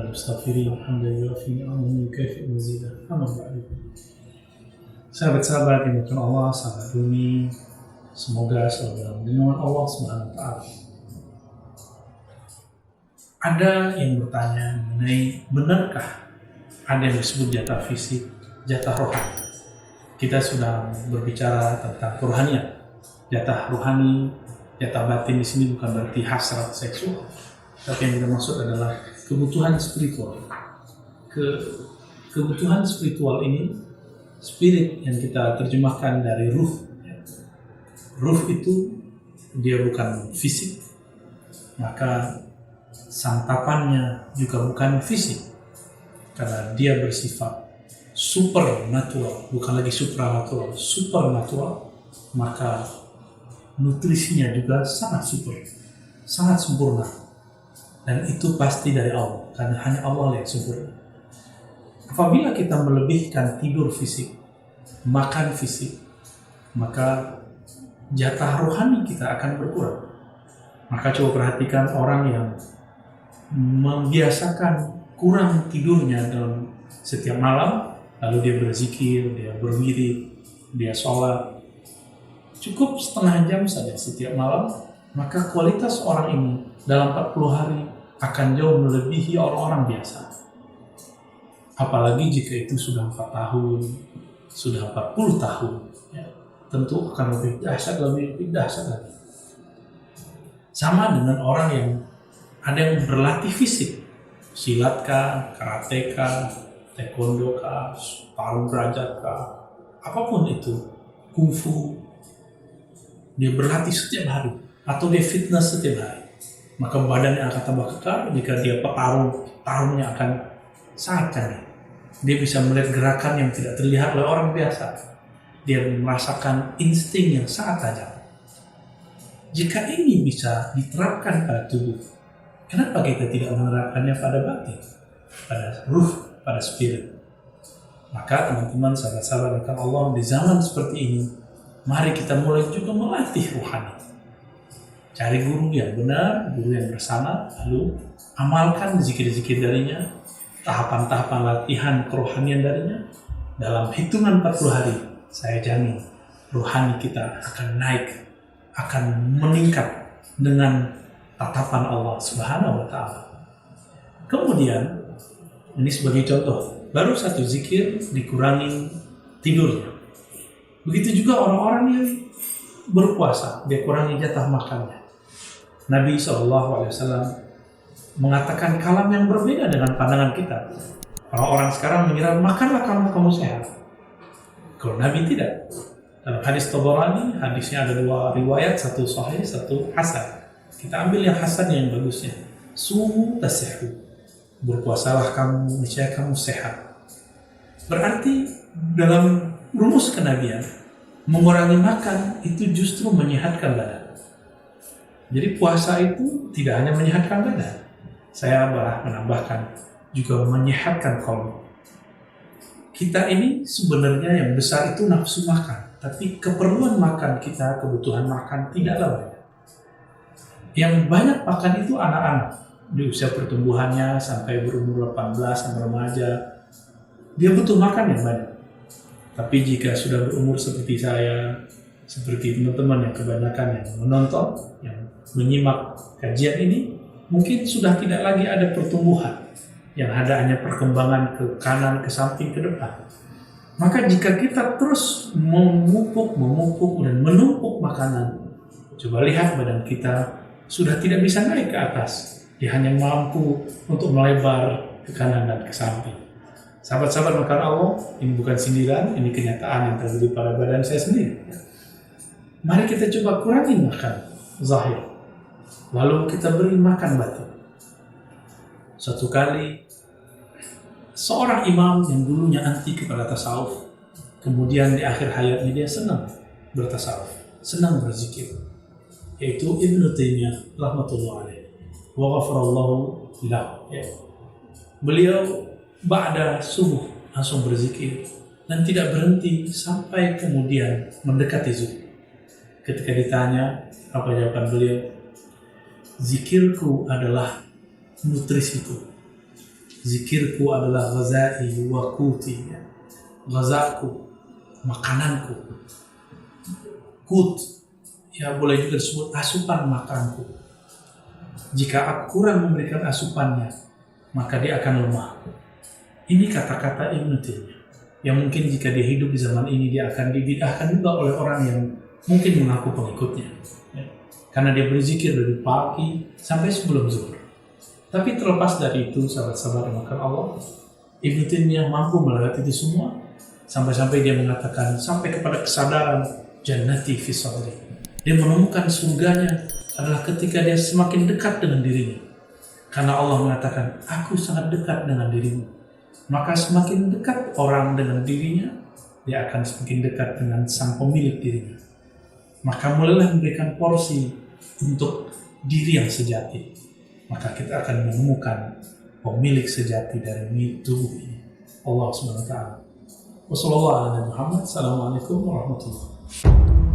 المستغفرين الحمد لله في نعمه يكافئ مزيدا أما بعد. Sahabat-sahabat yang dimuliakan Allah, sahabat bumi, semoga selalu dalam lindungan Allah Subhanahu wa Ta'ala. Ada yang bertanya mengenai benarkah ada yang disebut jatah fisik, jatah rohani. Kita sudah berbicara tentang kerohanian. Jatah rohani, jatah batin di sini bukan berarti hasrat seksual, tapi yang kita maksud adalah kebutuhan spiritual. Kebutuhan spiritual ini, spirit yang kita terjemahkan dari ruh. Ruh itu dia bukan fisik, maka santapannya juga bukan fisik, karena dia bersifat supernatural, bukan lagi supranatural, supernatural, maka nutrisinya juga sangat super, sangat sempurna, dan itu pasti dari Allah, karena hanya Allah yang sempurna. Apabila kita melebihkan tidur fisik, makan fisik, maka jatah rohani kita akan berkurang. Maka coba perhatikan orang yang membiasakan kurang tidurnya dalam setiap malam, lalu dia berzikir, dia berwirid, dia sholat, cukup setengah jam saja setiap malam, maka kualitas orang ini dalam 40 hari akan jauh melebihi orang-orang biasa. Apalagi jika itu sudah 4 tahun, sudah 40 tahun, ya, tentu akan lebih dahsyat lagi. Sama dengan orang yang ada yang berlatih fisik, silat kah, karate kah, taekwondo kah, tarung derajat kah, apapun itu, kungfu, dia berlatih setiap hari, atau dia fitness setiap hari, maka badannya akan tambah kekar. Jika dia petarung, tarungnya akan sangat canggih. Dia bisa melihat gerakan yang tidak terlihat oleh orang biasa. Dia merasakan insting yang sangat tajam. Jika ini bisa diterapkan pada tubuh, kenapa kita tidak menerapkannya pada batin, pada ruh, pada spirit? Maka teman-teman, sahabat-sahabat yang Allah, di zaman seperti ini, mari kita mulai juga melatih rohani. Cari guru yang benar, guru yang bersama, lalu amalkan zikir-zikir darinya, tahapan-tahapan latihan kerohanian darinya. Dalam hitungan 40 hari, saya jamin rohani kita akan naik, akan meningkat dengan tatapan Allah Subhanahu wa Ta'ala. Kemudian, ini sebagai contoh, baru satu zikir dikurangi tidurnya. Begitu juga orang-orang yang berpuasa, dia kurangi jatah makannya. Nabi SAW mengatakan kalam yang berbeda dengan pandangan kita. Orang-orang sekarang mengira makanlah kamu sehat. Kalau Nabi tidak. Dalam hadis Tabarani, hadisnya ada 2 riwayat, satu sahih, satu hasan. Kita ambil yang hasan yang bagusnya. Sumu tasihhu. Berpuasalah kamu, niscaya kamu sehat. Berarti dalam rumus kenabian, mengurangi makan itu justru menyehatkan badan. Jadi puasa itu tidak hanya menyehatkan badan, saya malah menambahkan juga menyehatkan kolbu. Kita ini sebenarnya yang besar itu nafsu makan, tapi keperluan makan kita, kebutuhan makan tidaklah banyak. Yang banyak makan itu anak-anak di usia pertumbuhannya sampai berumur 18 sampai remaja, dia butuh makan yang banyak. Tapi jika sudah berumur seperti saya, seperti teman-teman yang kebanyakan yang menonton, yang menyimak kajian ini, mungkin sudah tidak lagi ada pertumbuhan, yang ada hanya perkembangan ke kanan, ke samping, ke depan. Maka jika kita terus memupuk dan menumpuk makanan, coba lihat badan kita sudah tidak bisa naik ke atas, dia hanya mampu untuk melebar ke kanan dan ke samping. Sahabat-sahabat makan Allah, ini bukan sindiran, ini kenyataan yang terjadi pada badan saya sendiri. Mari kita coba kurangi makan zahir, lalu kita beri makan batin. Suatu kali, seorang imam yang dulunya anti kepada tasawuf, kemudian di akhir hayatnya dia senang bertasawuf, senang berzikir, yaitu Ibnu Taimiyah rahmatullah alaih, wa ghafarallahu lahu. Beliau ba'da subuh langsung berzikir dan tidak berhenti sampai kemudian mendekati zuhur. Ketika ditanya apa jawaban beliau, zikirku adalah nutrisiku. Zikirku adalah ghazai wa quti, ya. Ghazaku, makananku. Kut, ya boleh juga disebut asupan makanku. Jika aku kurang memberikan asupannya, maka dia akan lemah. Ini kata-kata Ibnu Taimiyah yang mungkin jika dia hidup di zaman ini dia akan dibid'ahkan juga oleh orang yang mungkin mengaku pengikutnya, ya. Karena dia berzikir dari pagi sampai sebelum zuhur. Tapi terlepas dari itu, sahabat-sahabat yang dimakan Allah, Ibnu Taimiyah mampu melewati itu semua sampai-sampai dia mengatakan sampai kepada kesadaran jannati fi sadri. Dia menemukan surganya adalah ketika dia semakin dekat dengan dirinya. Karena Allah mengatakan, aku sangat dekat dengan dirimu. Maka semakin dekat orang dengan dirinya, dia akan semakin dekat dengan sang pemilik dirinya. Maka mulailah memberikan porsi untuk diri yang sejati. Maka kita akan menemukan pemilik sejati dari tubuh ini, Allah Subhanahu wa taala. Wassalamualaikum warahmatullahi wabarakatuh.